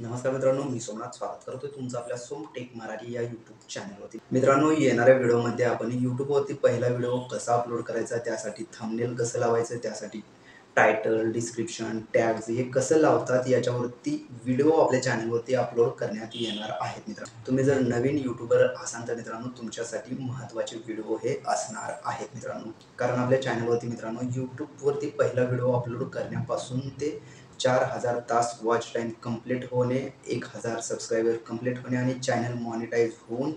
नमस्कार मित्रांनो, मी सोमनाथ स्वागत करतोय तुमचं आपल्या सोम टेक मराठी या यूट्यूब चॅनलवरती। मित्रांनो, येणाऱ्या व्हिडिओमध्ये आपण यूट्यूबवरती पहिला व्हिडिओ कसा अपलोड करायचा, त्यासाठी थंबनेल कसं लावायचं, त्यासाठी टायटल, डिस्क्रिप्शन, टॅग्स हे कसं लावतात याच्यावरती व्हिडिओ आपल्या चॅनलवरती अपलोड करण्यात येणार आहेत मित्रांनो। तुम्ही जर नवीन यूट्यूबर असाल तर मित्रांनो तुमच्यासाठी महत्त्वाचे व्हिडिओ हे असणार आहेत मित्रांनो। कारण आपल्या चॅनलवरती मित्रांनो यूट्यूबवरती पहिला व्हिडिओ अपलोड करण्यापासून ते 4000 तास वॉच टाईम कंप्लीट होणे, 1000 सबस्क्रायबर कंप्लीट होणे आणि चॅनल मॉनिटाईज होऊन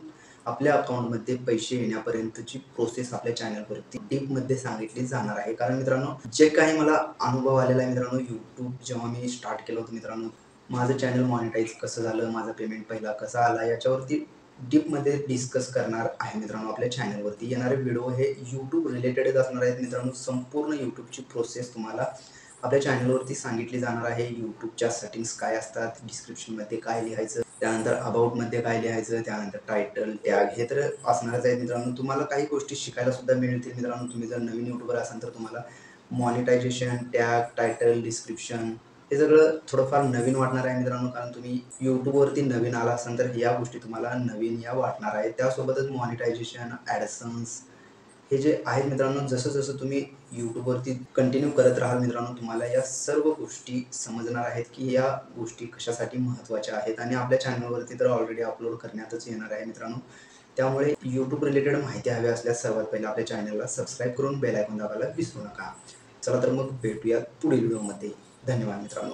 आपल्या अकाउंटमध्ये पैसे येण्यापर्यंतची प्रोसेस आपल्या चॅनलवरती डीपमध्ये सांगितली जाणार आहे। कारण मित्रांनो, जे काही मला अनुभव आलेला आहे मित्रांनो, यूट्यूब जेव्हा मी स्टार्ट केलं होतं मित्रांनो, माझं चॅनल मॉनिटाईज कसं झालं, माझा पेमेंट पहिला कसा आला, याच्यावरती डीपमध्ये डिस्कस करणार आहे मित्रांनो। आपल्या चॅनलवरती येणारे व्हिडिओ हे यूट्यूब रिलेटेडच असणार आहेत मित्रांनो। संपूर्ण यूट्यूबची प्रोसेस तुम्हाला आपल्या चॅनलवरती सांगितली जाणार आहे। यूट्यूबच्या सेटिंग्स काय असतात, डिस्क्रिप्शनमध्ये काय लिहायचं, त्यानंतर अबाउटमध्ये काय लिहायचं, त्यानंतर टायटल, टॅग हे तर असणारच आहे मित्रांनो। तुम्हाला काही गोष्टी शिकायला सुद्धा मिळतील मित्रांनो। तुम्ही जर नवीन यूट्यूबर असाल तर तुम्हाला मॉनिटायझेशन, टॅग, टायटल, डिस्क्रिप्शन हे सगळं थोडंफार नवीन वाटणार आहे मित्रांनो। कारण तुम्ही यूट्यूबवरती नवीन आला असाल तर या गोष्टी तुम्हाला नवीन या वाटणार आहेत। त्यासोबतच मॉनिटायझेशन, ॲडसन्स हे जे आहेत मित्रांनो, जसं-जसं तुम्ही YouTubeवरती कंटिन्यू करत राहाल मित्रांनो, तुम्हाला या सर्व गोष्टी समजणार आहेत, की या गोष्टी कशासाठी महत्त्वाच्या आहेत आणि आपल्या चॅनलवरती तर ऑलरेडी अपलोड करण्यातच येणार आहे मित्रांनो। त्यामुळे YouTube रिलेटेड माहिती हवी असल्यास सर्वात पहिले आपल्या चॅनलला सबस्क्राईब करून बेल आयकॉन दाबायला विसरू नका। चला तर मग भेटूयात पुढील व्हिडिओमध्ये। धन्यवाद मित्रांनो।